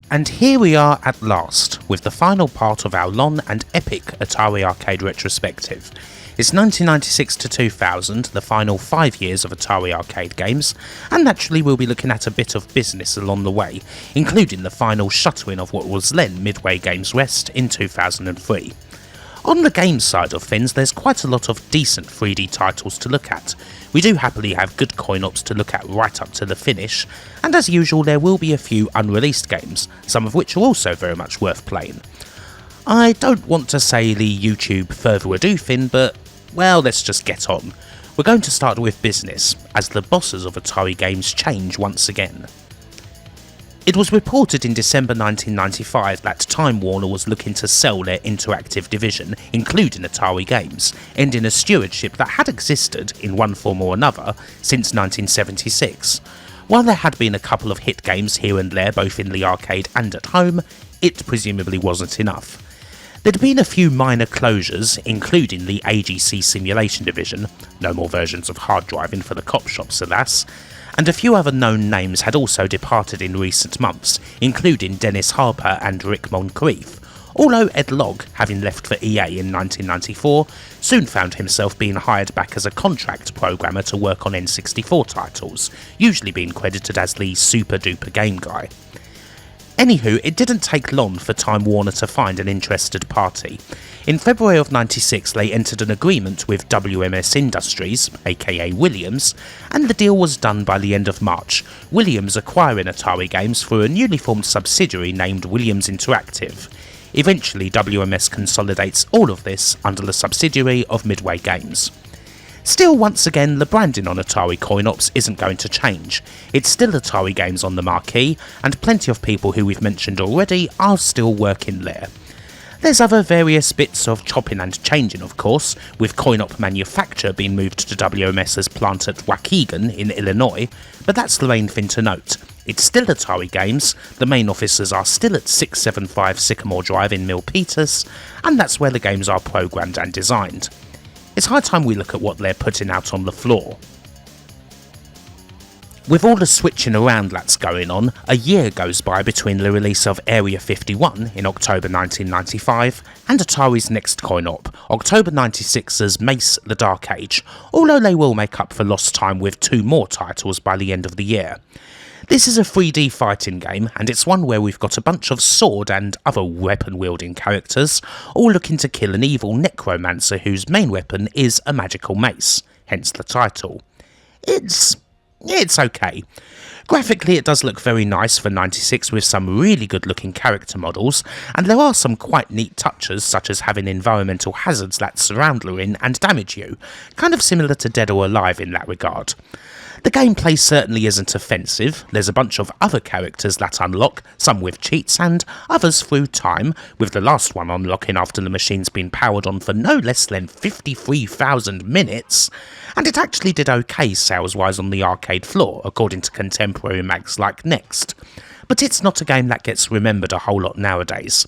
And here we are at last, with the final part of our long and epic Atari Arcade retrospective. It's 1996 to 2000, the final 5 years of Atari Arcade games, and naturally we'll be looking at a bit of business along the way, including the final shuttering of what was then Midway Games West in 2003. On the games side of things, there's quite a lot of decent 3D titles to look at. We do happily have good coin-ops to look at right up to the finish, and as usual there will be a few unreleased games, some of which are also very much worth playing. I don't want to say the YouTube further ado thing, but well, let's just get on. We're going to start with business, as the bosses of Atari Games change once again. It was reported in December 1995 that Time Warner was looking to sell their interactive division, including Atari Games, ending a stewardship that had existed, in one form or another, since 1976. While there had been a couple of hit games here and there both in the arcade and at home, it presumably wasn't enough. There'd been a few minor closures, including the AGC Simulation division, no more versions of hard driving for the cop shops alas, and a few other known names had also departed in recent months, including Dennis Harper and Rick Moncrief, although Ed Logg, having left for EA in 1994, soon found himself being hired back as a contract programmer to work on N64 titles, usually being credited as the super duper game guy. Anywho, it didn't take long for Time Warner to find an interested party. In February of '96 they entered an agreement with WMS Industries, aka Williams, and the deal was done by the end of March, Williams acquiring Atari Games for a newly formed subsidiary named Williams Interactive. Eventually WMS consolidates all of this under the subsidiary of Midway Games. Still, once again, the branding on Atari coin-ops isn't going to change. It's still Atari Games on the marquee, and plenty of people who we've mentioned already are still working there. There's other various bits of chopping and changing of course, with coin-op manufacture being moved to WMS's plant at Waukegan in Illinois, but that's the main thing to note. It's still Atari Games, the main offices are still at 675 Sycamore Drive in Milpitas, and that's where the games are programmed and designed. It's high time we look at what they're putting out on the floor. With all the switching around that's going on, a year goes by between the release of Area 51 in October 1995 and Atari's next coin-op, October 96's Mace: The Dark Age, although they will make up for lost time with 2 more titles by the end of the year. This is a 3D fighting game, and it's one where we've got a bunch of sword and other weapon-wielding characters, all looking to kill an evil necromancer whose main weapon is a magical mace, hence the title. It's okay. Graphically it does look very nice for '96 with some really good looking character models, and there are some quite neat touches such as having environmental hazards that surround you and damage you, kind of similar to Dead or Alive in that regard. The gameplay certainly isn't offensive, there's a bunch of other characters that unlock, some with cheats and others through time, with the last one unlocking after the machine's been powered on for no less than 53,000 minutes, and it actually did okay sales-wise on the arcade floor, according to contemporary mags like Next. But it's not a game that gets remembered a whole lot nowadays.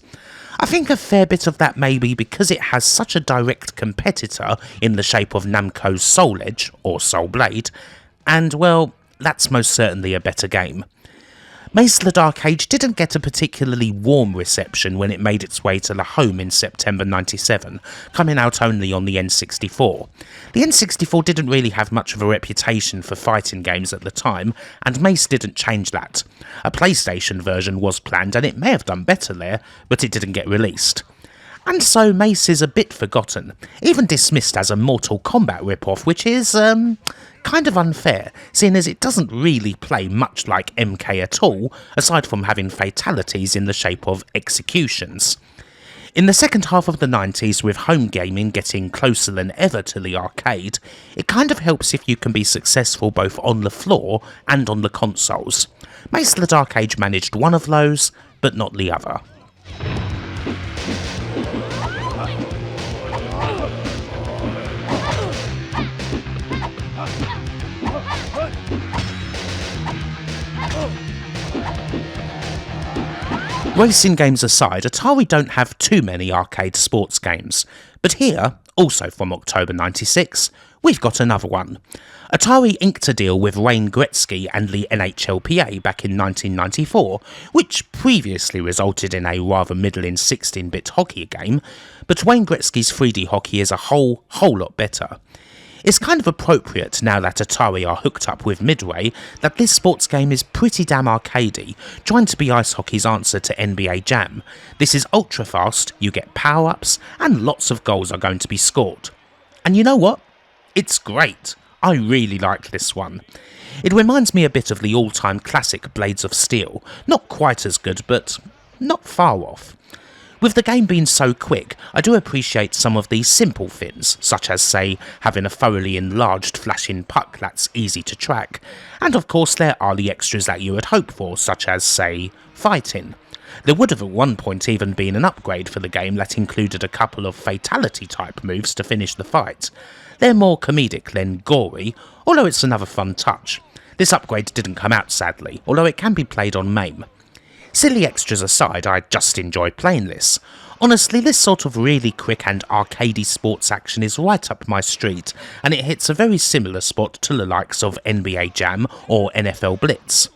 I think a fair bit of that may be because it has such a direct competitor in the shape of Namco's Soul Edge, or Soul Blade, and well, that's most certainly a better game. Mace: The Dark Age didn't get a particularly warm reception when it made its way to the home in September '97, coming out only on the N64. The N64 didn't really have much of a reputation for fighting games at the time, and Mace didn't change that. A PlayStation version was planned and it may have done better there, but it didn't get released. And so Mace is a bit forgotten, even dismissed as a Mortal Kombat ripoff, which is, kind of unfair, seeing as it doesn't really play much like MK at all, aside from having fatalities in the shape of executions. In the second half of the 90s, with home gaming getting closer than ever to the arcade, it kind of helps if you can be successful both on the floor and on the consoles. Mace: The Dark Age managed one of those, but not the other. Racing games aside, Atari don't have too many arcade sports games, but here, also from October '96, we've got another one. Atari inked a deal with Wayne Gretzky and the NHLPA back in 1994, which previously resulted in a rather middling 16-bit hockey game, but Wayne Gretzky's 3D hockey is a whole lot better. It's kind of appropriate now that Atari are hooked up with Midway that this sports game is pretty damn arcadey, trying to be ice hockey's answer to NBA Jam. This is ultra fast, you get power-ups, and lots of goals are going to be scored. And you know what? It's great. I really like this one. It reminds me a bit of the all-time classic Blades of Steel. Not quite as good, but not far off. With the game being so quick, I do appreciate some of these simple things, such as, say, having a thoroughly enlarged flashing puck that's easy to track, and of course there are the extras that you would hope for, such as, say, fighting. There would have at one point even been an upgrade for the game that included a couple of fatality-type moves to finish the fight. They're more comedic than gory, although it's another fun touch. This upgrade didn't come out sadly, although it can be played on MAME. Silly extras aside, I just enjoy playing this. Honestly, this sort of really quick and arcadey sports action is right up my street, and it hits a very similar spot to the likes of NBA Jam or NFL Blitz.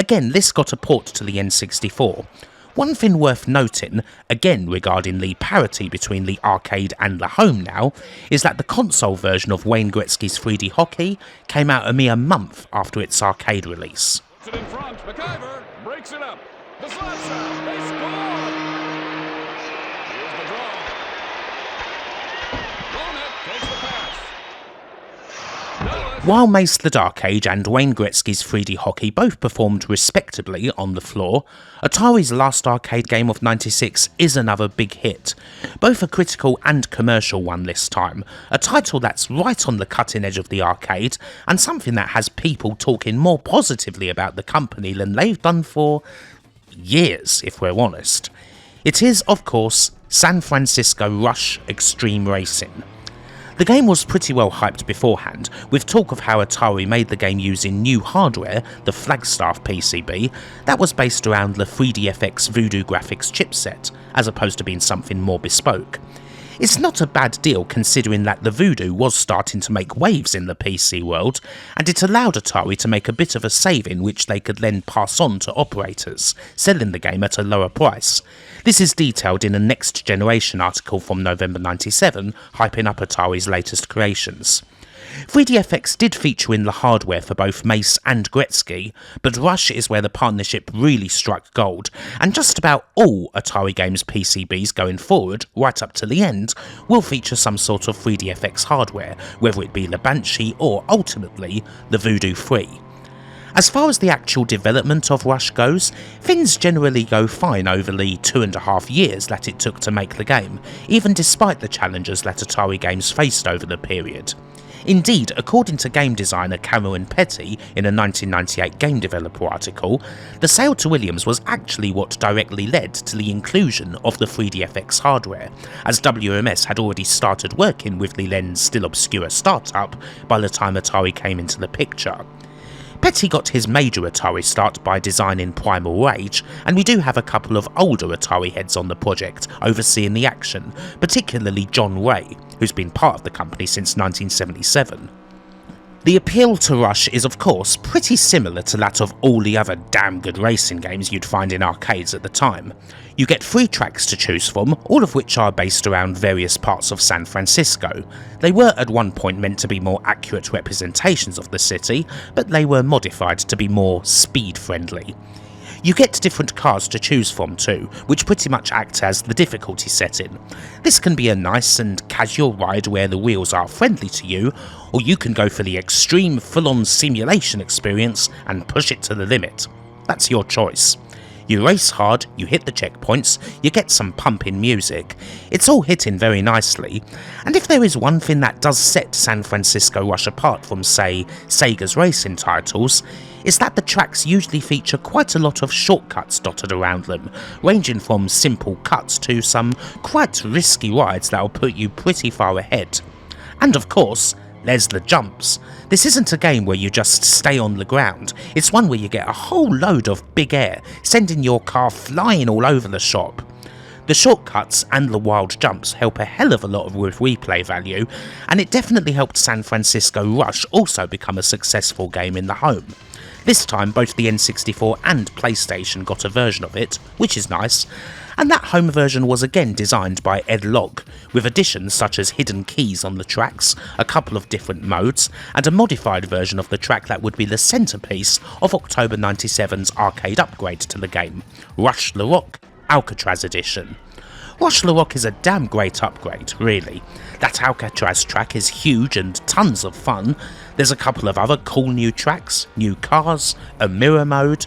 Again, this got a port to the N64. One thing worth noting, again regarding the parity between the arcade and the home now, is that the console version of Wayne Gretzky's 3D hockey came out a mere month after its arcade release. In front, McIver breaks it up. The slap, they score! Here's the draw. Ronak takes the pass. While Mace the Dark Age and Wayne Gretzky's 3D hockey both performed respectably on the floor, Atari's last arcade game of '96 is another big hit. Both a critical and commercial one this time, a title that's right on the cutting edge of the arcade, and something that has people talking more positively about the company than they've done for years, if we're honest. It is, of course, San Francisco Rush Extreme Racing. The game was pretty well hyped beforehand, with talk of how Atari made the game using new hardware, the Flagstaff PCB, that was based around the 3DFX Voodoo graphics chipset, as opposed to being something more bespoke. It's not a bad deal considering that the Voodoo was starting to make waves in the PC world, and it allowed Atari to make a bit of a saving which they could then pass on to operators, selling the game at a lower price. This is detailed in a Next Generation article from November '97, hyping up Atari's latest creations. 3DFX did feature in the hardware for both Mace and Gretzky, but Rush is where the partnership really struck gold, and just about all Atari Games PCBs going forward, right up to the end, will feature some sort of 3DFX hardware, whether it be the Banshee or, ultimately, the Voodoo 3. As far as the actual development of Rush goes, things generally go fine over the 2.5 years that it took to make the game, even despite the challenges that Atari Games faced over the period. Indeed, according to game designer Cameron Petty in a 1998 Game Developer article, the sale to Williams was actually what directly led to the inclusion of the 3DFX hardware, as WMS had already started working with the then still obscure startup by the time Atari came into the picture. Petty got his major Atari start by designing Primal Rage, and we do have a couple of older Atari heads on the project overseeing the action, particularly John Ray, who's been part of the company since 1977. The appeal to Rush is of course pretty similar to that of all the other damn good racing games you'd find in arcades at the time. You get 3 tracks to choose from, all of which are based around various parts of San Francisco. They were at one point meant to be more accurate representations of the city, but they were modified to be more speed friendly. You get different cars to choose from too, which pretty much act as the difficulty setting. This can be a nice and casual ride where the wheels are friendly to you, or you can go for the extreme full-on simulation experience and push it to the limit. That's your choice. You race hard, you hit the checkpoints, you get some pumping music. It's all hitting very nicely, and if there is one thing that does set San Francisco Rush apart from, say, Sega's racing titles, is that the tracks usually feature quite a lot of shortcuts dotted around them, ranging from simple cuts to some quite risky rides that'll put you pretty far ahead. And of course, there's the jumps. This isn't a game where you just stay on the ground, it's one where you get a whole load of big air, sending your car flying all over the shop. The shortcuts and the wild jumps help a hell of a lot with replay value, and it definitely helped San Francisco Rush also become a successful game in the home. This time both the N64 and PlayStation got a version of it, which is nice, and that home version was again designed by Ed Logg, with additions such as hidden keys on the tracks, a couple of different modes, and a modified version of the track that would be the centrepiece of October 97's arcade upgrade to the game, Rush the Rock Alcatraz Edition. Rush the Rock is a damn great upgrade, really. That Alcatraz track is huge and tons of fun. There's a couple of other cool new tracks, new cars, a mirror mode.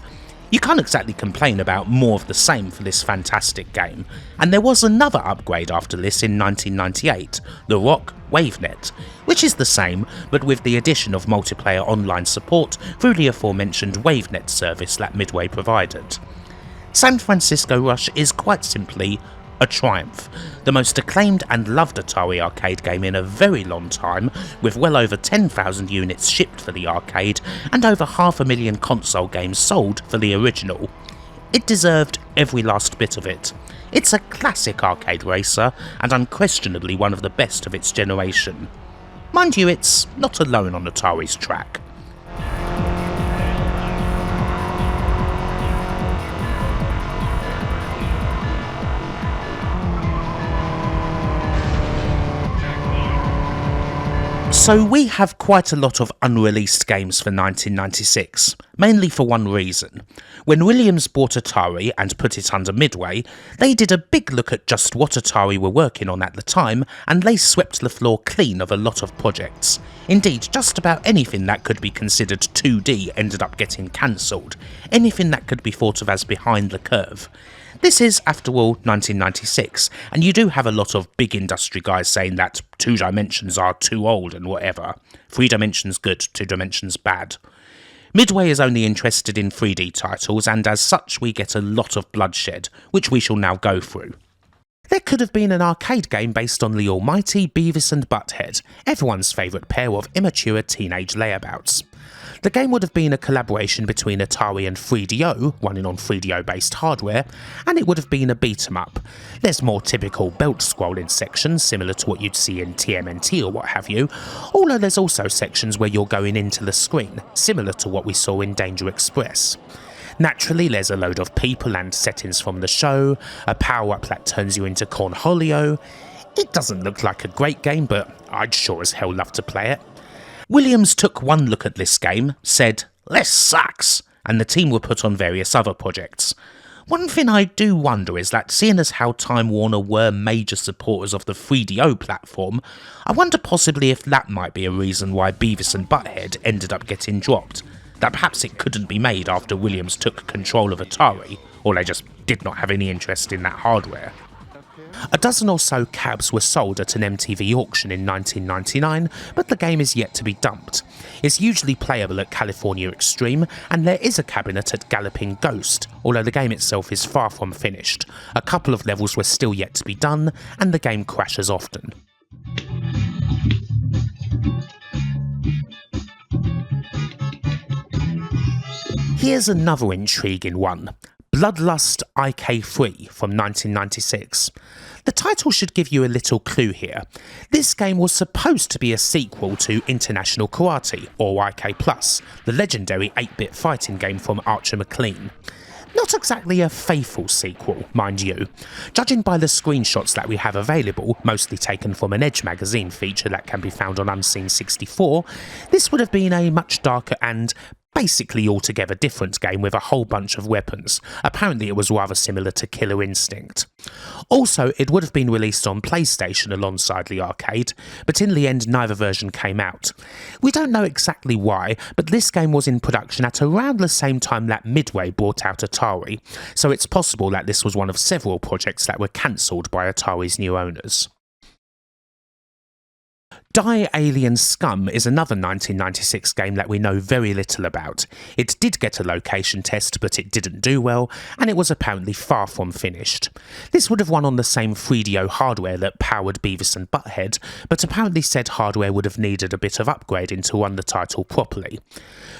You can't exactly complain about more of the same for this fantastic game, and there was another upgrade after this in 1998, the Rock WaveNet, which is the same but with the addition of multiplayer online support through the aforementioned WaveNet service that Midway provided. San Francisco Rush is quite simply a triumph, the most acclaimed and loved Atari arcade game in a very long time, with well over 10,000 units shipped for the arcade and over 500,000 console games sold for the original. It deserved every last bit of it. It's a classic arcade racer and unquestionably one of the best of its generation. Mind you, it's not alone on Atari's track. So we have quite a lot of unreleased games for 1996, mainly for one reason. When Williams bought Atari and put it under Midway, they did a big look at just what Atari were working on at the time, and they swept the floor clean of a lot of projects. Indeed, just about anything that could be considered 2D ended up getting cancelled, anything that could be thought of as behind the curve. This is, after all, 1996, and you do have a lot of big industry guys saying that 2 dimensions are too old and whatever. 3 dimensions good, 2 dimensions bad. Midway is only interested in 3D titles, and as such we get a lot of bloodshed, which we shall now go through. There could have been an arcade game based on the almighty Beavis and Butt-Head, everyone's favourite pair of immature teenage layabouts. The game would have been a collaboration between Atari and 3DO, running on 3DO based hardware, and it would have been a beat 'em up. There's more typical belt scrolling sections similar to what you'd see in TMNT or what have you, although there's also sections where you're going into the screen, similar to what we saw in Danger Express. Naturally, there's a load of people and settings from the show, a power-up that turns you into Cornholio. It doesn't look like a great game, but I'd sure as hell love to play it. Williams took one look at this game, said, "This sucks," and the team were put on various other projects. One thing I do wonder is that seeing as how Time Warner were major supporters of the 3DO platform, I wonder possibly if that might be a reason why Beavis and Butt-Head ended up getting dropped. That perhaps it couldn't be made after Williams took control of Atari, or they just did not have any interest in that hardware. A dozen or so cabs were sold at an MTV auction in 1999, but the game is yet to be dumped. It's usually playable at California Extreme, and there is a cabinet at Galloping Ghost, although the game itself is far from finished. A couple of levels were still yet to be done, and the game crashes often. Here's another intriguing one. Bloodlust IK3 from 1996. The title should give you a little clue here. This game was supposed to be a sequel to International Karate, or IK+, the legendary 8-bit fighting game from Archer McLean. Not exactly a faithful sequel, mind you. Judging by the screenshots that we have available, mostly taken from an Edge magazine feature that can be found on Unseen 64, this would have been a much darker and basically altogether different game with a whole bunch of weapons. Apparently it was rather similar to Killer Instinct. Also, it would have been released on PlayStation alongside the arcade, but in the end neither version came out. We don't know exactly why, but this game was in production at around the same time that Midway bought out Atari, so it's possible that this was one of several projects that were cancelled by Atari's new owners. Die Alien Scum is another 1996 game that we know very little about. It did get a location test, but it didn't do well, and it was apparently far from finished. This would have run on the same 3DO hardware that powered Beavis and Butt-Head, but apparently said hardware would have needed a bit of upgrading to run the title properly.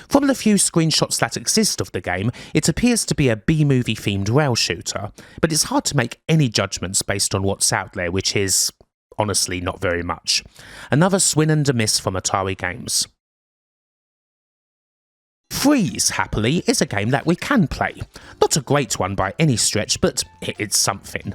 From the few screenshots that exist of the game, it appears to be a B-movie themed rail shooter, but it's hard to make any judgments based on what's out there, which is honestly not very much. Another swing and a miss from Atari Games. Freeze, happily, is a game that we can play. Not a great one by any stretch, but it's something.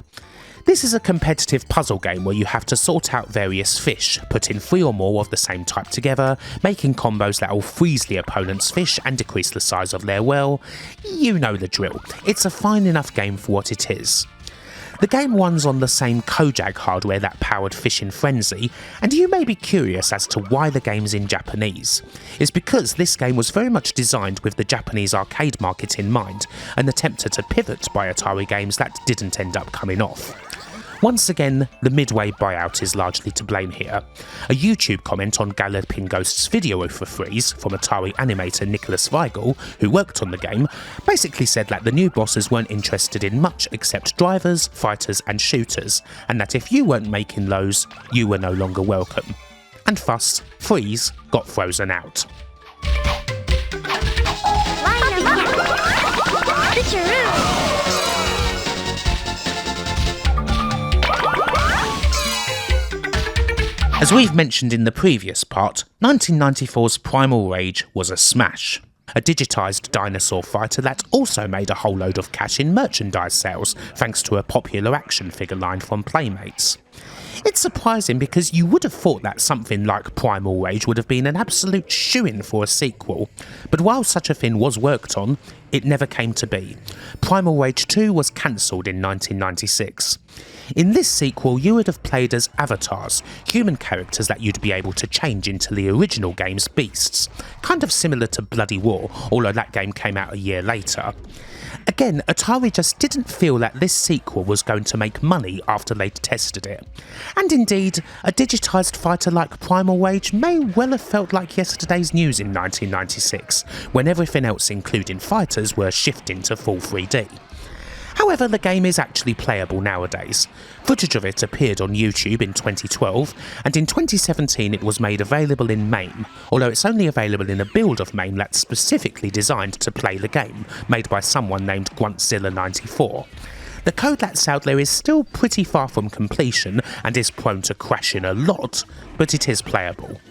This is a competitive puzzle game where you have to sort out various fish, putting 3 or more of the same type together, making combos that will freeze the opponent's fish and decrease the size of their well. You know the drill. It's a fine enough game for what it is. The game runs on the same Kojak hardware that powered Fishing Frenzy, and you may be curious as to why the game's in Japanese. It's because this game was very much designed with the Japanese arcade market in mind, and attempted to pivot by Atari Games that didn't end up coming off. Once again, the Midway buyout is largely to blame here. A YouTube comment on Galloping Ghost's video for Freeze from Atari animator Nicholas Weigel, who worked on the game, basically said that the new bosses weren't interested in much except drivers, fighters and shooters, and that if you weren't making those, you were no longer welcome. And thus, Freeze got frozen out. As we've mentioned in the previous part, 1994's Primal Rage was a smash. A digitised dinosaur fighter that also made a whole load of cash in merchandise sales thanks to a popular action figure line from Playmates. It's surprising because you would have thought that something like Primal Rage would have been an absolute shoo-in for a sequel, but while such a thing was worked on, it never came to be. Primal Rage II was cancelled in 1996. In this sequel, you would have played as avatars, human characters that you'd be able to change into the original game's beasts, kind of similar to Bloody War, although that game came out a year later. Again, Atari just didn't feel that this sequel was going to make money after they'd tested it. And indeed, a digitised fighter like Primal Rage may well have felt like yesterday's news in 1996, when everything else including fighters were shifting to full 3D. However, the game is actually playable nowadays. Footage of it appeared on YouTube in 2012, and in 2017 it was made available in MAME, although it's only available in a build of MAME that's specifically designed to play the game, made by someone named Gruntzilla94. The code that's out there is still pretty far from completion and is prone to crashing a lot, but it is playable.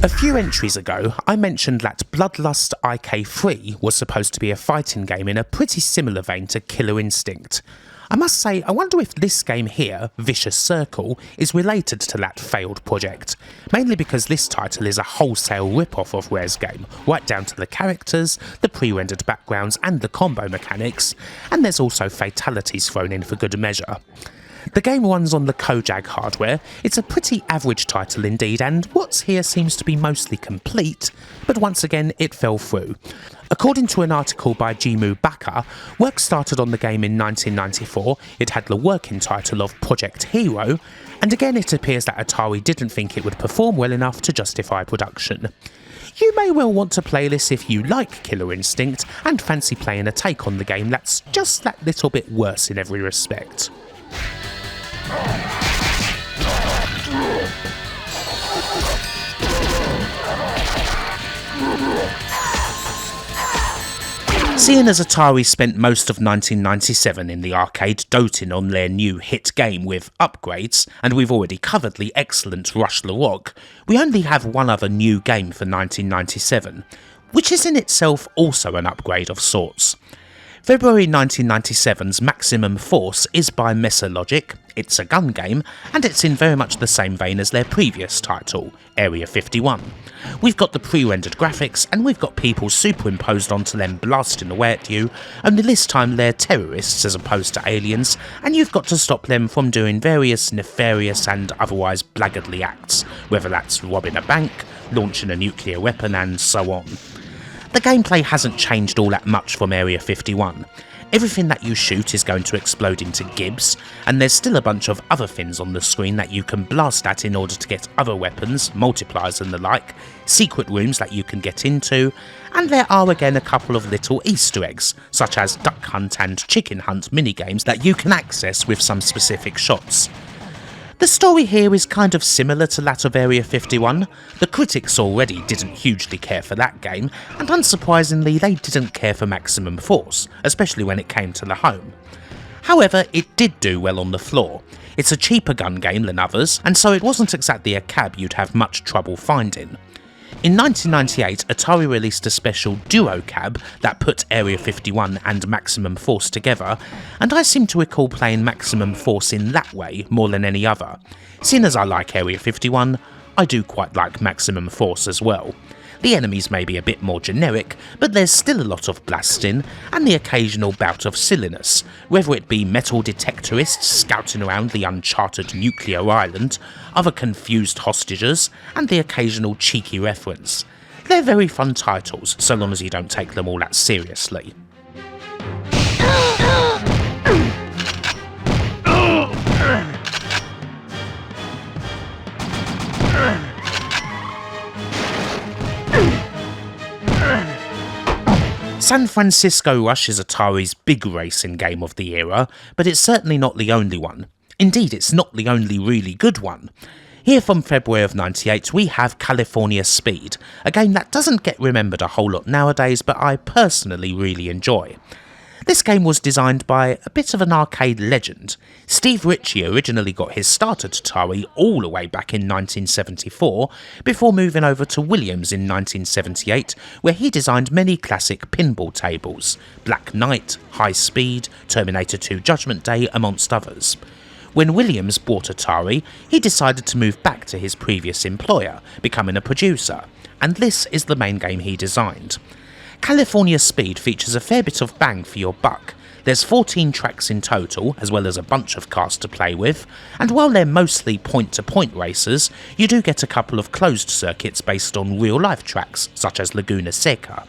A few entries ago, I mentioned that Bloodlust IK3 was supposed to be a fighting game in a pretty similar vein to Killer Instinct. I must say, I wonder if this game here, Vicious Circle, is related to that failed project, mainly because this title is a wholesale rip-off of Rare's game, right down to the characters, the pre-rendered backgrounds and the combo mechanics, and there's also fatalities thrown in for good measure. The game runs on the Kojak hardware. It's a pretty average title indeed, and what's here seems to be mostly complete, but once again it fell through. According to an article by Jimu Baka, work started on the game in 1994, it had the working title of Project Hero, and again it appears that Atari didn't think it would perform well enough to justify production. You may well want to play this if you like Killer Instinct and fancy playing a take on the game that's just that little bit worse in every respect. Seeing as Atari spent most of 1997 in the arcade doting on their new hit game with upgrades, and we've already covered the excellent Rush the Rock, we only have one other new game for 1997, which is in itself also an upgrade of sorts. February 1997's Maximum Force is by Mesologic, it's a gun game, and it's in very much the same vein as their previous title, Area 51. We've got the pre-rendered graphics, and we've got people superimposed onto them blasting away at you, only this time they're terrorists as opposed to aliens, and you've got to stop them from doing various nefarious and otherwise blackguardly acts, whether that's robbing a bank, launching a nuclear weapon and so on. The gameplay hasn't changed all that much from Area 51. Everything that you shoot is going to explode into gibs, and there's still a bunch of other things on the screen that you can blast at in order to get other weapons, multipliers and the like, secret rooms that you can get into, and there are again a couple of little Easter eggs, such as duck hunt and chicken hunt minigames that you can access with some specific shots. The story here is kind of similar to that of Area 51. The critics already didn't hugely care for that game, and unsurprisingly they didn't care for Maximum Force, especially when it came to the home. However, it did do well on the floor. It's a cheaper gun game than others, and so it wasn't exactly a cab you'd have much trouble finding. In 1998, Atari released a special duo cab that put Area 51 and Maximum Force together, and I seem to recall playing Maximum Force in that way more than any other. Seeing as I like Area 51, I do quite like Maximum Force as well. The enemies may be a bit more generic, but there's still a lot of blasting, and the occasional bout of silliness, whether it be metal detectorists scouting around the uncharted nuclear island, other confused hostages, and the occasional cheeky reference. They're very fun titles, so long as you don't take them all that seriously. San Francisco Rush is Atari's big racing game of the era, but it's certainly not the only one. Indeed, it's not the only really good one. Here from February of '98 we have California Speed, a game that doesn't get remembered a whole lot nowadays, but I personally really enjoy. This game was designed by a bit of an arcade legend. Steve Ritchie originally got his start at Atari all the way back in 1974, before moving over to Williams in 1978, where he designed many classic pinball tables, Black Knight, High Speed, Terminator 2 Judgment Day, amongst others. When Williams bought Atari, he decided to move back to his previous employer, becoming a producer, and this is the main game he designed. California Speed features a fair bit of bang for your buck. There's 14 tracks in total, as well as a bunch of cars to play with, and while they're mostly point-to-point races, you do get a couple of closed circuits based on real-life tracks, such as Laguna Seca.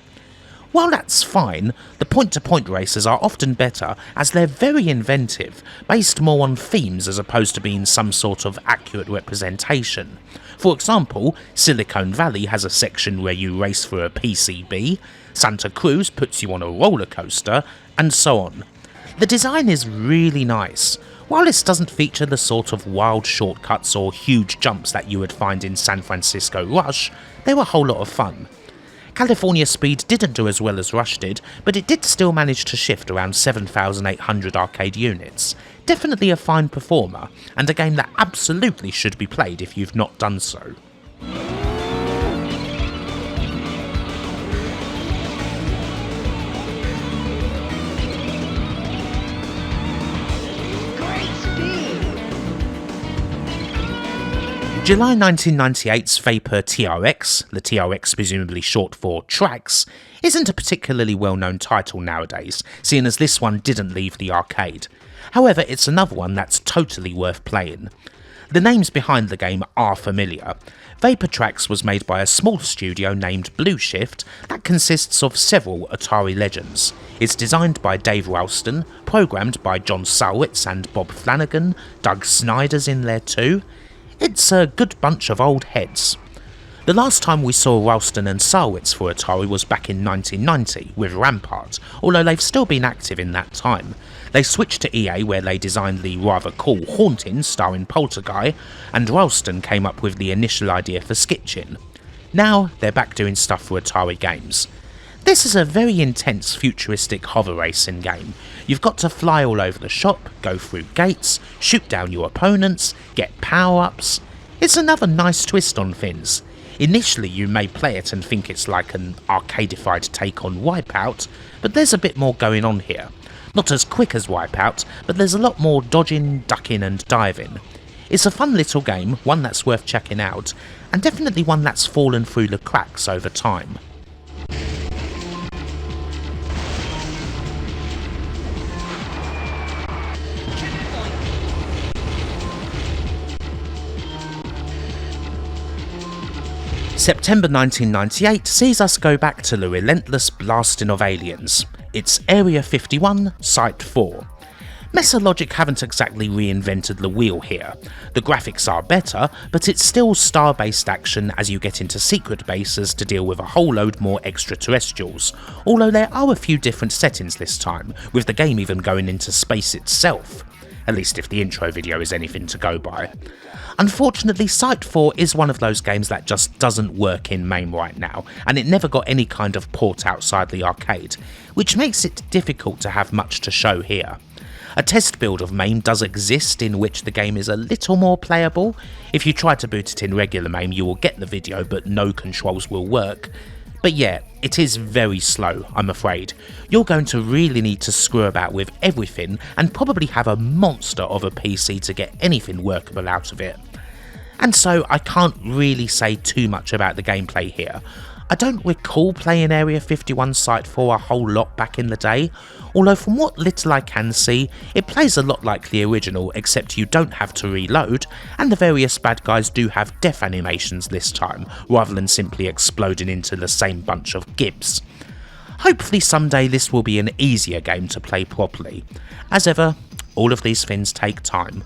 While that's fine, the point-to-point races are often better as they're very inventive, based more on themes as opposed to being some sort of accurate representation. For example, Silicon Valley has a section where you race for a PCB, Santa Cruz puts you on a roller coaster, and so on. The design is really nice. While this doesn't feature the sort of wild shortcuts or huge jumps that you would find in San Francisco Rush, they were a whole lot of fun. California Speed didn't do as well as Rush did, but it did still manage to shift around 7,800 arcade units. Definitely a fine performer, and a game that absolutely should be played if you've not done so. July 1998's Vapor TRX, the TRX presumably short for Tracks, isn't a particularly well-known title nowadays, seeing as this one didn't leave the arcade. However, it's another one that's totally worth playing. The names behind the game are familiar. Vapor Tracks was made by a small studio named Blue Shift that consists of several Atari legends. It's designed by Dave Ralston, programmed by John Salwitz and Bob Flanagan, Doug Snyder's in there too. It's a good bunch of old heads. The last time we saw Ralston and Salwitz for Atari was back in 1990 with Rampart, although they've still been active in that time. They switched to EA where they designed the rather cool Haunting starring Poltergeist, and Ralston came up with the initial idea for Skitchin. Now they're back doing stuff for Atari games. This is a very intense futuristic hover racing game. You've got to fly all over the shop, go through gates, shoot down your opponents, get power-ups. It's another nice twist on things. Initially you may play it and think it's like an arcadified take on Wipeout, but there's a bit more going on here. Not as quick as Wipeout, but there's a lot more dodging, ducking and diving. It's a fun little game, one that's worth checking out, and definitely one that's fallen through the cracks over time. September 1998 sees us go back to the relentless blasting of aliens. It's Area 51, Site 4. Mesa Logic haven't exactly reinvented the wheel here. The graphics are better, but it's still star-based action as you get into secret bases to deal with a whole load more extraterrestrials, although there are a few different settings this time, with the game even going into space itself. At least if the intro video is anything to go by. Unfortunately, Site 4 is one of those games that just doesn't work in MAME right now, and it never got any kind of port outside the arcade, which makes it difficult to have much to show here. A test build of MAME does exist in which the game is a little more playable. If you try to boot it in regular MAME you will get the video but no controls will work. But yeah, it is very slow, I'm afraid. You're going to really need to screw about with everything and probably have a monster of a PC to get anything workable out of it. And so I can't really say too much about the gameplay here. I don't recall playing Area 51 Site 4 a whole lot back in the day, although from what little I can see, it plays a lot like the original except you don't have to reload, and the various bad guys do have death animations this time, rather than simply exploding into the same bunch of gibs. Hopefully someday this will be an easier game to play properly. As ever, all of these things take time.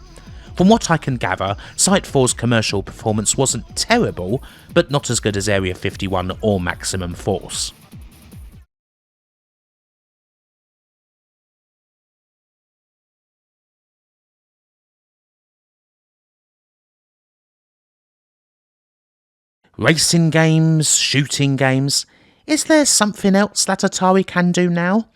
From what I can gather, Site 4's commercial performance wasn't terrible, but not as good as Area 51 or Maximum Force. Racing games, shooting games. Is there something else that Atari can do now?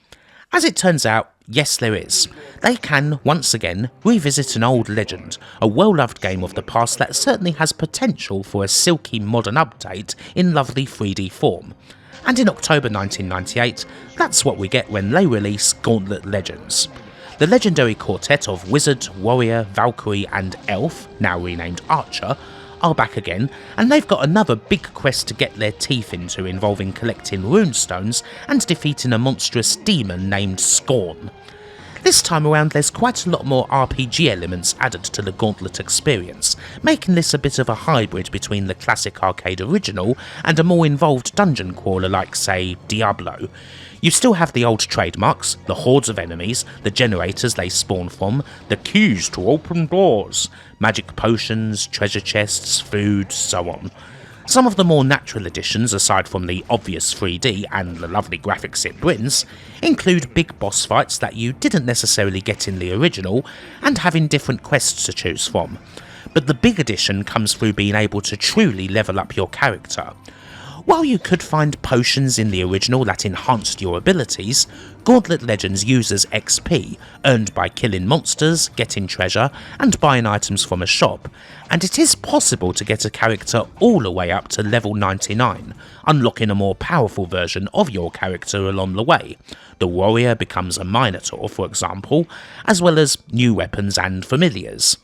As it turns out, yes there is. They can, once again, revisit an old legend, a well-loved game of the past that certainly has potential for a silky modern update in lovely 3D form. And in October 1998, that's what we get when they release Gauntlet Legends. The legendary quartet of Wizard, Warrior, Valkyrie and Elf, now renamed Archer, are back again, and they've got another big quest to get their teeth into involving collecting runestones and defeating a monstrous demon named Scorn. This time around there's quite a lot more RPG elements added to the Gauntlet experience, making this a bit of a hybrid between the classic arcade original and a more involved dungeon crawler like, say, Diablo. You still have the old trademarks, the hordes of enemies, the generators they spawn from, the keys to open doors, magic potions, treasure chests, food, so on. Some of the more natural additions, aside from the obvious 3D and the lovely graphics it brings, include big boss fights that you didn't necessarily get in the original, and having different quests to choose from. But the big addition comes through being able to truly level up your character. While you could find potions in the original that enhanced your abilities, Gauntlet Legends uses XP, earned by killing monsters, getting treasure, and buying items from a shop, and it is possible to get a character all the way up to level 99, unlocking a more powerful version of your character along the way. The warrior becomes a minotaur, for example, as well as new weapons and familiars.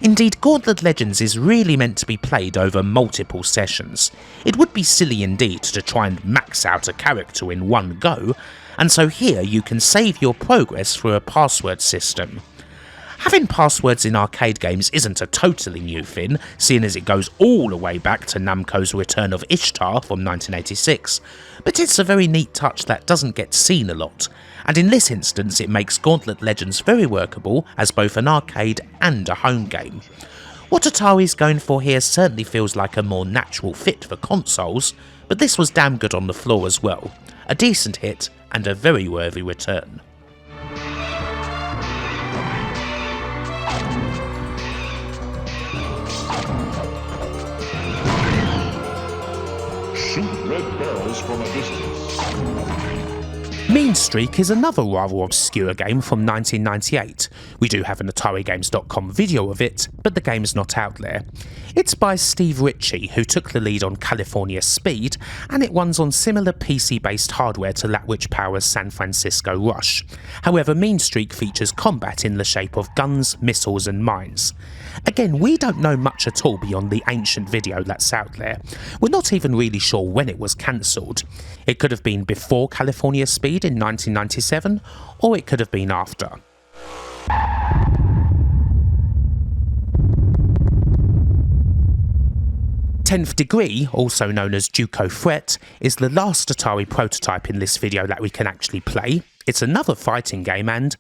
Indeed, Gauntlet Legends is really meant to be played over multiple sessions. It would be silly indeed to try and max out a character in one go, and so here you can save your progress through a password system. Having passwords in arcade games isn't a totally new thing, seeing as it goes all the way back to Namco's Return of Ishtar from 1986, but it's a very neat touch that doesn't get seen a lot, and in this instance it makes Gauntlet Legends very workable as both an arcade and a home game. What Atari's going for here certainly feels like a more natural fit for consoles, but this was damn good on the floor as well. A decent hit and a very worthy return. Shoot red barrels from a distance. Meanstreak is another rather obscure game from 1998. We do have an AtariGames.com video of it, but the game's not out there. It's by Steve Ritchie, who took the lead on California Speed, and it runs on similar PC-based hardware to that which powers San Francisco Rush. However, Meanstreak features combat in the shape of guns, missiles and mines. Again, we don't know much at all beyond the ancient video that's out there. We're not even really sure when it was cancelled. It could have been before California Speed in 1997, or it could have been after. 10th Degree, also known as Duco Threat, is the last Atari prototype in this video that we can actually play. It's another fighting game and,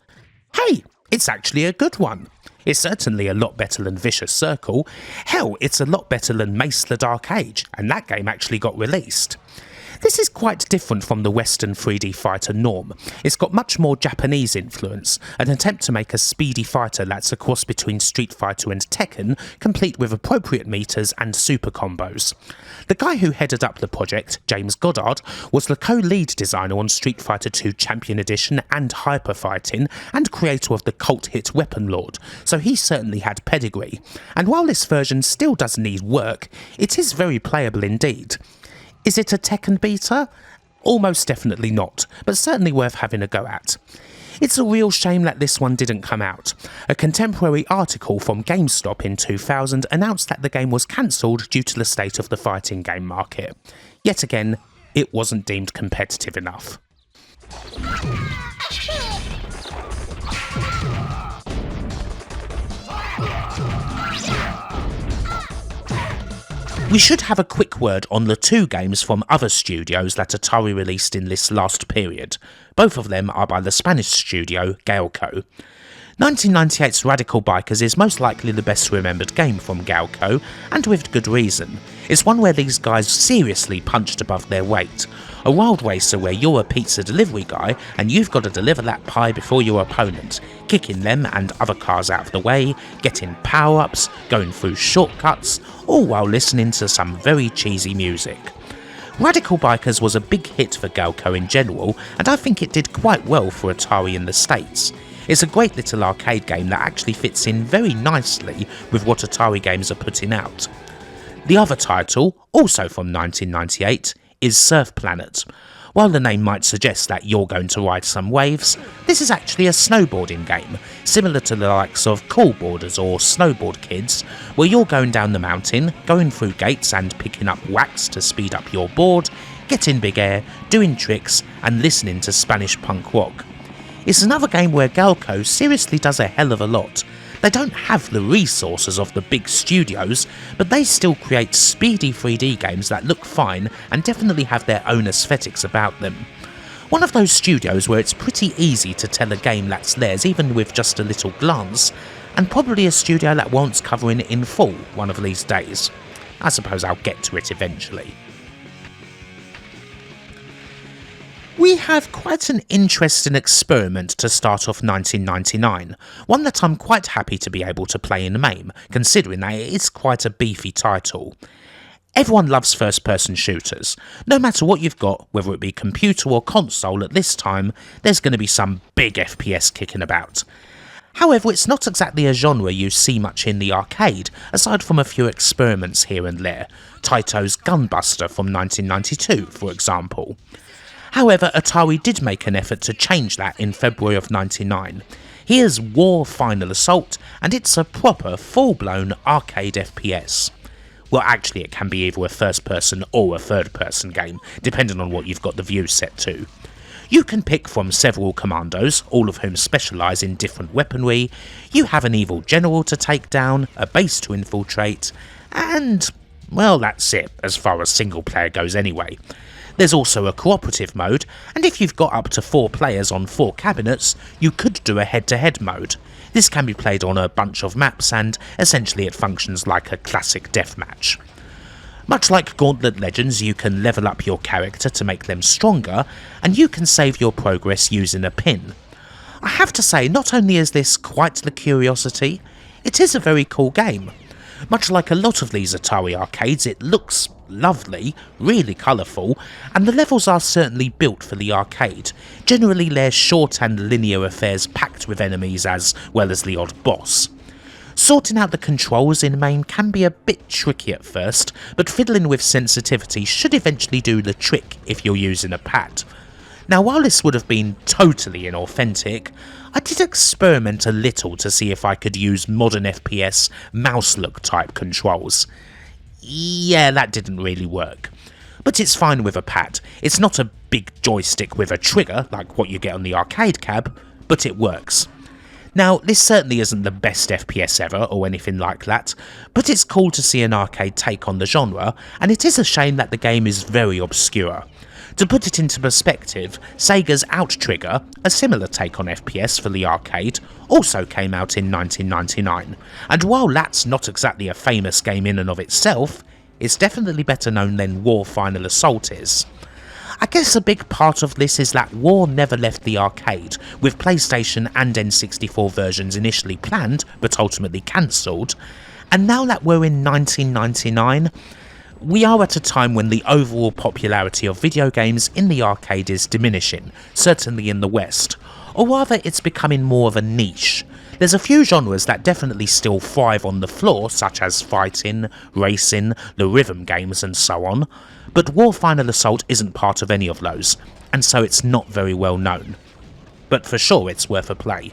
hey, it's actually a good one. It's certainly a lot better than Vicious Circle. Hell, it's a lot better than Mace the Dark Age, and that game actually got released. This is quite different from the Western 3D fighter norm. It's got much more Japanese influence, an attempt to make a speedy fighter that's a cross between Street Fighter and Tekken, complete with appropriate meters and super combos. The guy who headed up the project, James Goddard, was the co-lead designer on Street Fighter II Champion Edition and Hyper Fighting, and creator of the cult hit Weapon Lord, so he certainly had pedigree. And while this version still does need work, it is very playable indeed. Is it a Tekken beta? Almost definitely not, but certainly worth having a go at. It's a real shame that this one didn't come out. A contemporary article from GameStop in 2000 announced that the game was cancelled due to the state of the fighting game market. Yet again, it wasn't deemed competitive enough. We should have a quick word on the two games from other studios that Atari released in this last period. Both of them are by the Spanish studio Galco. 1998's Radikal Bikers is most likely the best remembered game from Galco, and with good reason. It's one where these guys seriously punched above their weight. A wild racer where you're a pizza delivery guy and you've got to deliver that pie before your opponent, kicking them and other cars out of the way, getting power-ups, going through shortcuts, all while listening to some very cheesy music. Radikal Bikers was a big hit for Galco in general, and I think it did quite well for Atari in the States. It's a great little arcade game that actually fits in very nicely with what Atari games are putting out. The other title, also from 1998, is Surf Planet. While the name might suggest that you're going to ride some waves, this is actually a snowboarding game, similar to the likes of Cool Boarders or Snowboard Kids, where you're going down the mountain, going through gates and picking up wax to speed up your board, getting big air, doing tricks and listening to Spanish punk rock. It's another game where Galco seriously does a hell of a lot. They don't have the resources of the big studios, but they still create speedy 3D games that look fine and definitely have their own aesthetics about them. One of those studios where it's pretty easy to tell a game that's theirs even with just a little glance, and probably a studio that wants covering it in full one of these days. I suppose I'll get to it eventually. We have quite an interesting experiment to start off 1999, one that I'm quite happy to be able to play in MAME, considering that it is quite a beefy title. Everyone loves first-person shooters. No matter what you've got, whether it be computer or console at this time, there's going to be some big FPS kicking about. However, it's not exactly a genre you see much in the arcade, aside from a few experiments here and there. Taito's Gunbuster from 1992, for example. However, Atari did make an effort to change that in February of '99. Here's War Final Assault, and it's a proper, full-blown arcade FPS. Well, actually it can be either a first-person or a third-person game, depending on what you've got the view set to. You can pick from several commandos, all of whom specialise in different weaponry. You have an evil general to take down, a base to infiltrate, and, well, that's it, as far as single-player goes anyway. There's also a cooperative mode, and if you've got up to 4 players on 4 cabinets, you could do a head-to-head mode. This can be played on a bunch of maps, and essentially it functions like a classic deathmatch. Much like Gauntlet Legends, you can level up your character to make them stronger, and you can save your progress using a pin. I have to say, not only is this quite the curiosity, it is a very cool game. Much like a lot of these Atari arcades, it looks lovely, really colourful, and the levels are certainly built for the arcade. Generally they're short and linear affairs packed with enemies as well as the odd boss. Sorting out the controls in MAME can be a bit tricky at first, but fiddling with sensitivity should eventually do the trick if you're using a pad. Now, while this would have been totally inauthentic, I did experiment a little to see if I could use modern FPS mouse-look type controls. Yeah, that didn't really work. But it's fine with a pad. It's not a big joystick with a trigger like what you get on the arcade cab, but it works. Now, this certainly isn't the best FPS ever or anything like that, but it's cool to see an arcade take on the genre, and it is a shame that the game is very obscure. To put it into perspective, Sega's Outrigger, a similar take on FPS for the arcade, also came out in 1999, and while that's not exactly a famous game in and of itself, it's definitely better known than War Final Assault is. I guess a big part of this is that War never left the arcade, with PlayStation and N64 versions initially planned but ultimately cancelled, and now that we're in 1999, we are at a time when the overall popularity of video games in the arcade is diminishing, certainly in the West, or rather it's becoming more of a niche. There's a few genres that definitely still thrive on the floor, such as fighting, racing, the rhythm games and so on, but War Final Assault isn't part of any of those, and so it's not very well known. But for sure it's worth a play.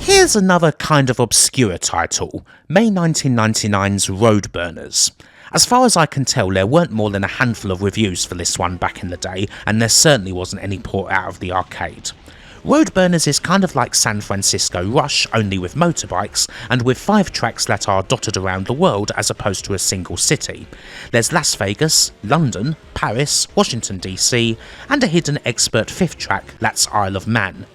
Here's another kind of obscure title, May 1999's Roadburners. As far as I can tell, there weren't more than a handful of reviews for this one back in the day, and there certainly wasn't any port out of the arcade. Roadburners is kind of like San Francisco Rush, only with motorbikes, and with 5 tracks that are dotted around the world as opposed to a single city. There's Las Vegas, London, Paris, Washington DC, and a hidden expert 5th track that's Isle of Man.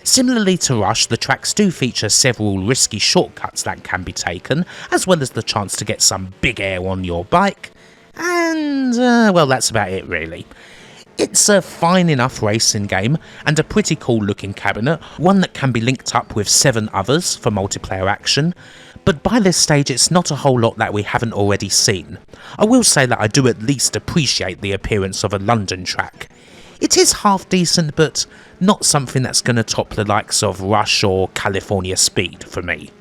Similarly to Rush, the tracks do feature several risky shortcuts that can be taken, as well as the chance to get some big air on your bike, and well, that's about it really. It's a fine enough racing game, and a pretty cool looking cabinet, one that can be linked up with 7 others for multiplayer action, but by this stage it's not a whole lot that we haven't already seen. I will say that I do at least appreciate the appearance of a London track. It is half decent, but not something that's going to top the likes of Rush or California Speed for me.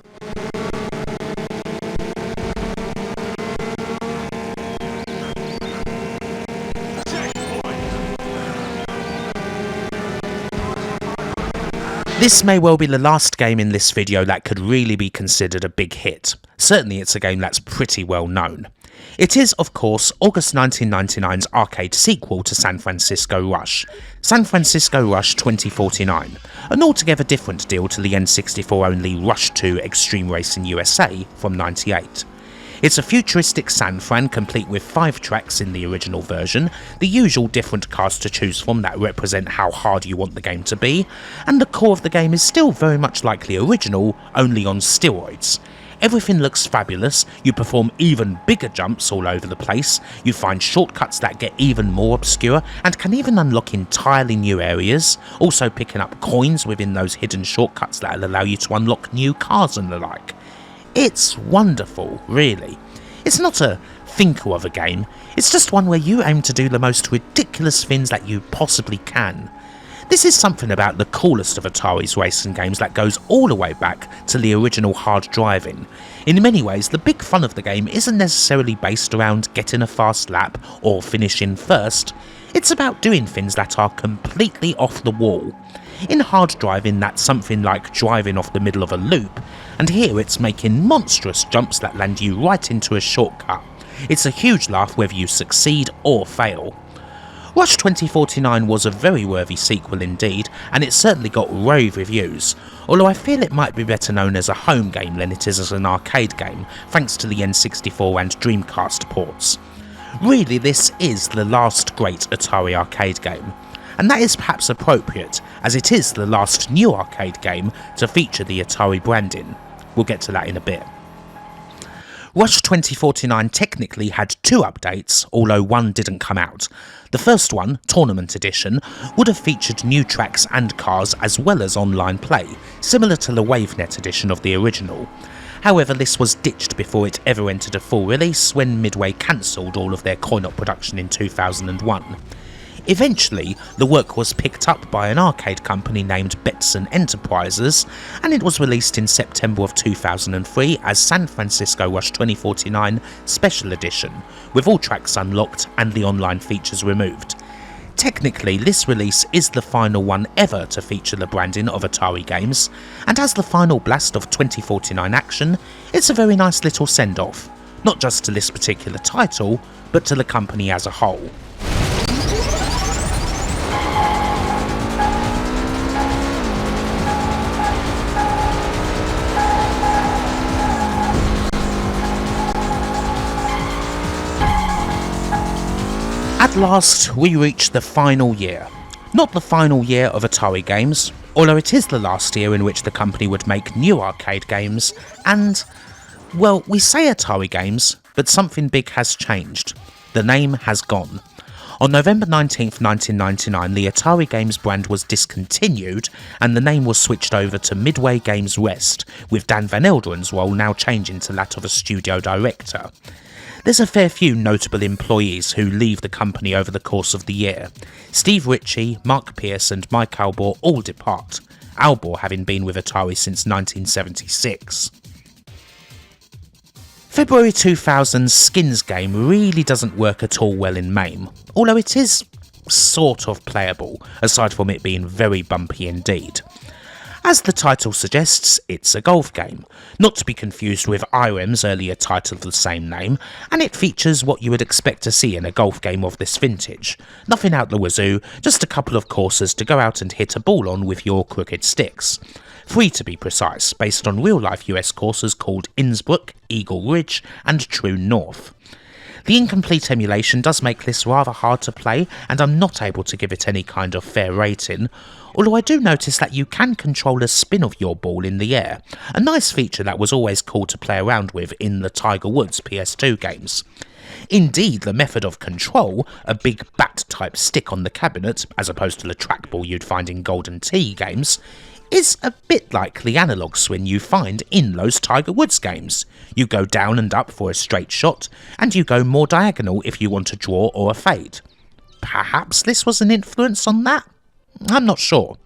This may well be the last game in this video that could really be considered a big hit. Certainly it's a game that's pretty well known. It is, of course, August 1999's arcade sequel to San Francisco Rush, San Francisco Rush 2049, an altogether different deal to the N64-only Rush 2 Extreme Racing USA from '98. It's a futuristic San Fran complete with 5 tracks in the original version, the usual different cars to choose from that represent how hard you want the game to be, and the core of the game is still very much like the original, only on steroids. Everything looks fabulous, you perform even bigger jumps all over the place, you find shortcuts that get even more obscure and can even unlock entirely new areas, also picking up coins within those hidden shortcuts that will allow you to unlock new cars and the like. It's wonderful, really. It's not a thinker of a game, it's just one where you aim to do the most ridiculous things that you possibly can. This is something about the coolest of Atari's racing games that goes all the way back to the original hard driving. In many ways, the big fun of the game isn't necessarily based around getting a fast lap or finishing first, it's about doing things that are completely off the wall. In hard driving, that's something like driving off the middle of a loop, and here it's making monstrous jumps that land you right into a shortcut. It's a huge laugh whether you succeed or fail. Rush 2049 was a very worthy sequel indeed, and it certainly got rave reviews, although I feel it might be better known as a home game than it is as an arcade game, thanks to the N64 and Dreamcast ports. Really, this is the last great Atari arcade game, and that is perhaps appropriate, as it is the last new arcade game to feature the Atari branding. We'll get to that in a bit. Rush 2049 technically had 2 updates, although one didn't come out. The first one, Tournament Edition, would have featured new tracks and cars as well as online play, similar to the WaveNet edition of the original. However, this was ditched before it ever entered a full release when Midway cancelled all of their coin-op production in 2001. Eventually, the work was picked up by an arcade company named Betson Enterprises, and it was released in September of 2003 as San Francisco Rush 2049 Special Edition, with all tracks unlocked and the online features removed. Technically, this release is the final one ever to feature the branding of Atari Games, and as the final blast of 2049 action, it's a very nice little send-off, not just to this particular title, but to the company as a whole. At last, we reach the final year. Not the final year of Atari Games, although it is the last year in which the company would make new arcade games, and, well, we say Atari Games, but something big has changed. The name has gone. On November 19th, 1999, the Atari Games brand was discontinued, and the name was switched over to Midway Games West, with Dan Van Elderen's role now changing to that of a studio director. There's a fair few notable employees who leave the company over the course of the year. Steve Ritchie, Mark Pierce and Mike Albor all depart, Albor having been with Atari since 1976. February 2000's Skins game really doesn't work at all well in MAME, although it is sort of playable, aside from it being very bumpy indeed. As the title suggests, it's a golf game, not to be confused with IREM's earlier title of the same name, and it features what you would expect to see in a golf game of this vintage. Nothing out the wazoo, just a couple of courses to go out and hit a ball on with your crooked sticks. 3 to be precise, based on real-life US courses called Innsbruck, Eagle Ridge and True North. The incomplete emulation does make this rather hard to play, and I'm not able to give it any kind of fair rating, although I do notice that you can control the spin of your ball in the air, a nice feature that was always cool to play around with in the Tiger Woods PS2 games. Indeed, the method of control, a big bat-type stick on the cabinet, as opposed to the trackball you'd find in Golden Tee games, is a bit like the analog swing you find in those Tiger Woods games. You go down and up for a straight shot, and you go more diagonal if you want a draw or a fade. Perhaps this was an influence on that? I'm not sure.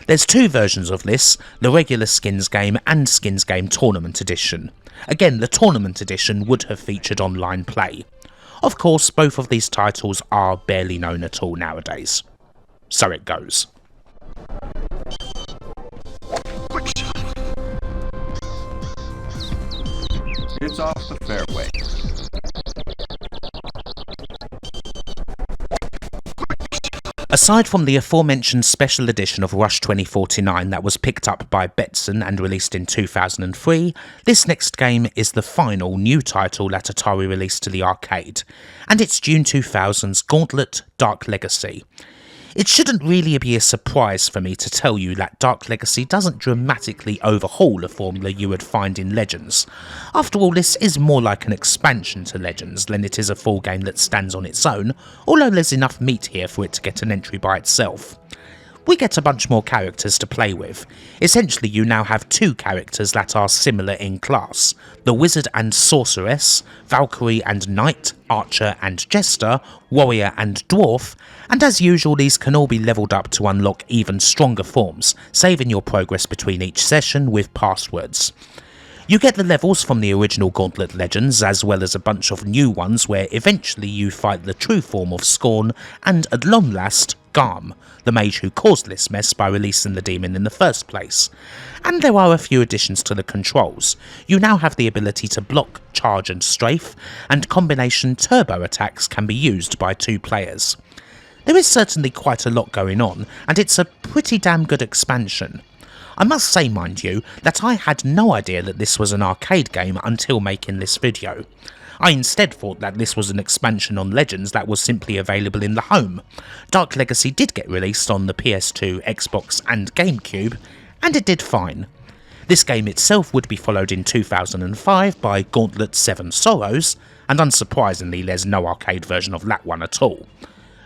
There's 2 versions of this, the regular Skins game and Skins game Tournament Edition. Again, the Tournament Edition would have featured online play. Of course, both of these titles are barely known at all nowadays. So it goes. It's off the fairway. Aside from the aforementioned special edition of Rush 2049 that was picked up by Betson and released in 2003, this next game is the final new title that Atari released to the arcade, and it's June 2000's Gauntlet Dark Legacy. It shouldn't really be a surprise for me to tell you that Dark Legacy doesn't dramatically overhaul the formula you would find in Legends. After all, this is more like an expansion to Legends than it is a full game that stands on its own, although there's enough meat here for it to get an entry by itself. We get a bunch more characters to play with. Essentially, you now have 2 characters that are similar in class: the Wizard and Sorceress, Valkyrie and Knight, Archer and Jester, Warrior and Dwarf, and as usual these can all be levelled up to unlock even stronger forms, saving your progress between each session with passwords. You get the levels from the original Gauntlet Legends, as well as a bunch of new ones where eventually you fight the true form of Scorn and, at long last, Garm, the mage who caused this mess by releasing the demon in the first place. And there are a few additions to the controls. You now have the ability to block, charge and strafe, and combination turbo attacks can be used by 2 players. There is certainly quite a lot going on, and it's a pretty damn good expansion. I must say, mind you, that I had no idea that this was an arcade game until making this video. I instead thought that this was an expansion on Legends that was simply available in the home. Dark Legacy did get released on the PS2, Xbox and GameCube, and it did fine. This game itself would be followed in 2005 by Gauntlet 7 Sorrows, and unsurprisingly there's no arcade version of that one at all.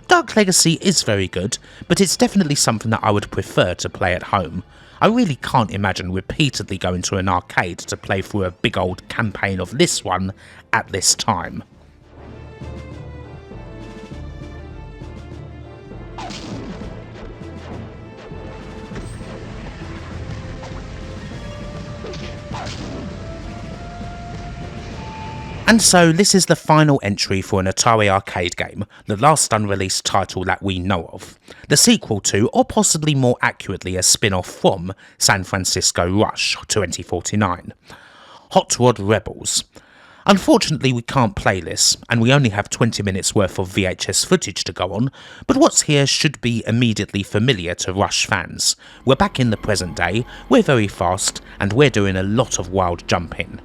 Dark Legacy is very good, but it's definitely something that I would prefer to play at home. I really can't imagine repeatedly going to an arcade to play through a big old campaign of this one at this time. And so this is the final entry for an Atari arcade game, the last unreleased title that we know of. The sequel to, or possibly more accurately a spin-off from, San Francisco Rush 2049. Hot Rod Rebels. Unfortunately we can't play this, and we only have 20 minutes worth of VHS footage to go on, but what's here should be immediately familiar to Rush fans. We're back in the present day, we're very fast, and we're doing a lot of wild jumping.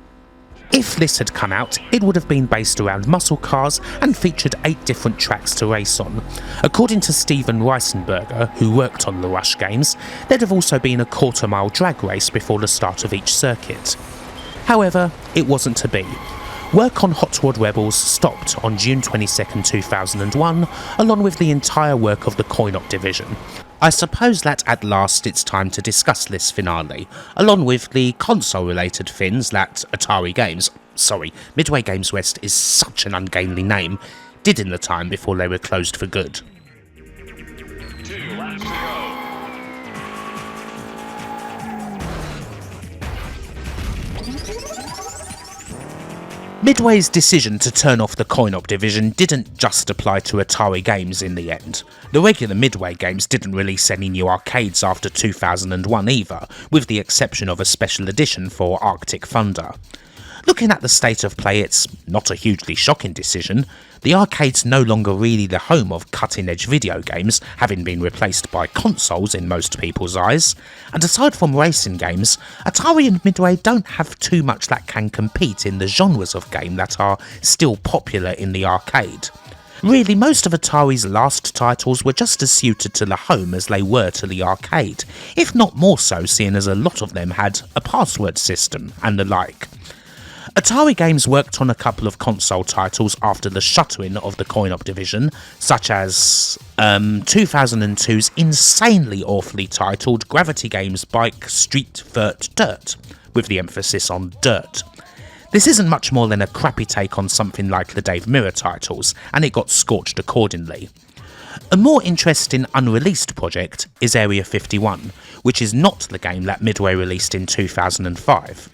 If this had come out, it would have been based around muscle cars and featured 8 different tracks to race on. According to Steven Reisenberger, who worked on the Rush games, there'd have also been a quarter-mile drag race before the start of each circuit. However, it wasn't to be. Work on Hot Rod Rebels stopped on June 22, 2001, along with the entire work of the Coin-Op division. I suppose that at last it's time to discuss this finale, along with the console-related things that Midway Games West is such an ungainly name, did in the time before they were closed for good. 2 laps to go. Midway's decision to turn off the Coin-Op division didn't just apply to Atari games in the end. The regular Midway games didn't release any new arcades after 2001 either, with the exception of a special edition for Arctic Thunder. Looking at the state of play, it's not a hugely shocking decision. The arcade's no longer really the home of cutting-edge video games, having been replaced by consoles in most people's eyes, and aside from racing games, Atari and Midway don't have too much that can compete in the genres of game that are still popular in the arcade. Really, most of Atari's last titles were just as suited to the home as they were to the arcade, if not more so, seeing as a lot of them had a password system and the like. Atari Games worked on a couple of console titles after the shuttering of the Coin-Op division, such as 2002's insanely awfully titled Gravity Games Bike Street Vert Dirt, with the emphasis on dirt. This isn't much more than a crappy take on something like the Dave Mirra titles, and it got scorched accordingly. A more interesting unreleased project is Area 51, which is not the game that Midway released in 2005.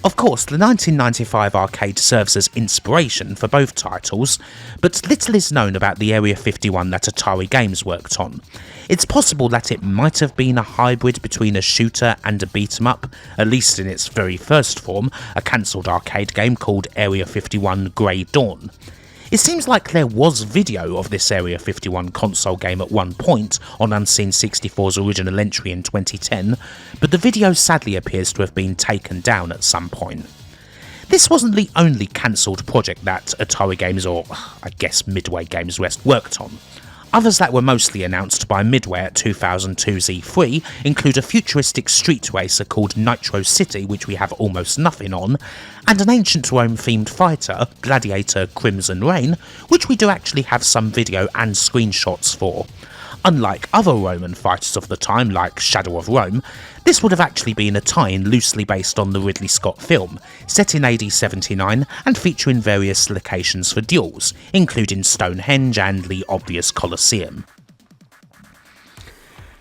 Of course, the 1995 arcade serves as inspiration for both titles, but little is known about the Area 51 that Atari Games worked on. It's possible that it might have been a hybrid between a shooter and a beat-em-up, at least in its very first form, a cancelled arcade game called Area 51 Grey Dawn. It seems like there was video of this Area 51 console game at one point on Unseen 64's original entry in 2010, but the video sadly appears to have been taken down at some point. This wasn't the only cancelled project that Atari Games, or I guess Midway Games West, worked on. Others that were mostly announced by Midway at 2002's E3 include a futuristic street racer called Nitro City, which we have almost nothing on, and an ancient Rome themed fighter, Gladiator Crimson Reign, which we do actually have some video and screenshots for. Unlike other Roman fighters of the time, like Shadow of Rome, this would have actually been a tie-in loosely based on the Ridley Scott film, set in AD 79 and featuring various locations for duels, including Stonehenge and the obvious Colosseum.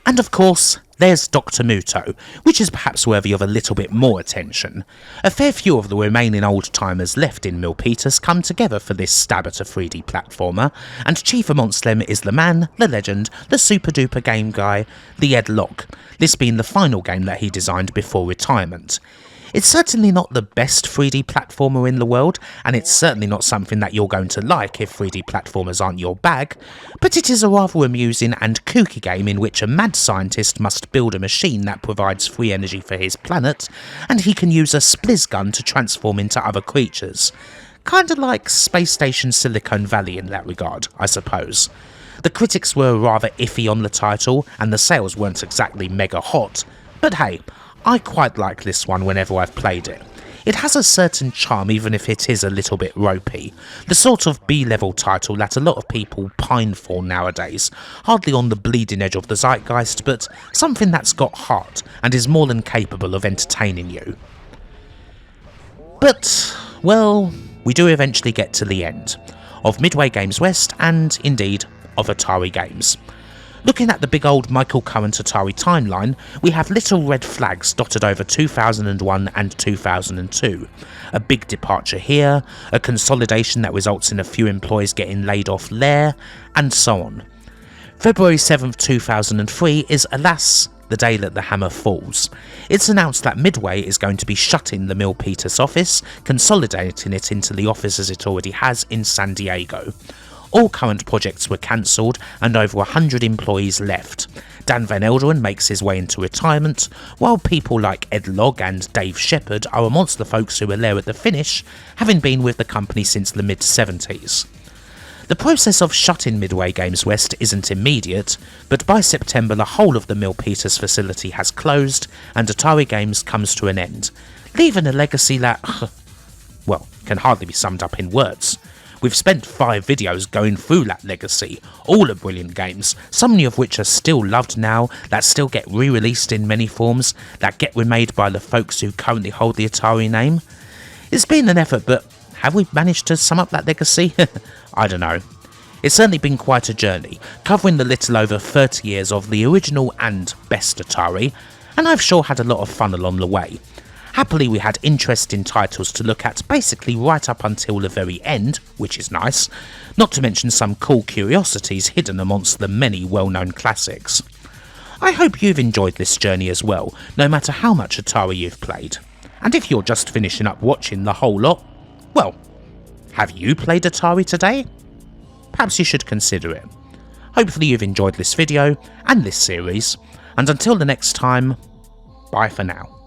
And of course, there's Dr. Muto, which is perhaps worthy of a little bit more attention. A fair few of the remaining old-timers left in Milpitas come together for this stab at a 3D platformer, and chief amongst them is the man, the legend, the super-duper game guy, the Ed Locke, this being the final game that he designed before retirement. It's certainly not the best 3D platformer in the world, and it's certainly not something that you're going to like if 3D platformers aren't your bag, but it is a rather amusing and kooky game in which a mad scientist must build a machine that provides free energy for his planet, and he can use a spliz gun to transform into other creatures. Kinda like Space Station Silicon Valley in that regard, I suppose. The critics were rather iffy on the title, and the sales weren't exactly mega hot, but hey, I quite like this one whenever I've played it. It has a certain charm even if it is a little bit ropey, the sort of B-level title that a lot of people pine for nowadays, hardly on the bleeding edge of the zeitgeist, but something that's got heart and is more than capable of entertaining you. But, well, we do eventually get to the end of Midway Games West and, indeed, of Atari Games. Looking at the big old Michael Current Atari timeline, we have little red flags dotted over 2001 and 2002. A big departure here, a consolidation that results in a few employees getting laid off there, and so on. February 7th, 2003 is, alas, the day that the hammer falls. It's announced that Midway is going to be shutting the Milpitas office, consolidating it into the offices it already has in San Diego. All current projects were cancelled and over 100 employees left. Dan Van Elderen makes his way into retirement, while people like Ed Logg and Dave Shepard are amongst the folks who were there at the finish, having been with the company since the mid-70s. The process of shutting Midway Games West isn't immediate, but by September the whole of the Milpitas facility has closed and Atari Games comes to an end, leaving a legacy that, well, can hardly be summed up in words. We've spent 5 videos going through that legacy, all are brilliant games, so many of which are still loved now, that still get re-released in many forms, that get remade by the folks who currently hold the Atari name. It's been an effort, but have we managed to sum up that legacy? I don't know. It's certainly been quite a journey, covering the little over 30 years of the original and best Atari, and I've sure had a lot of fun along the way. Happily we had interesting titles to look at basically right up until the very end, which is nice, not to mention some cool curiosities hidden amongst the many well-known classics. I hope you've enjoyed this journey as well, no matter how much Atari you've played. And if you're just finishing up watching the whole lot, well, have you played Atari today? Perhaps you should consider it. Hopefully you've enjoyed this video and this series, and until the next time, bye for now.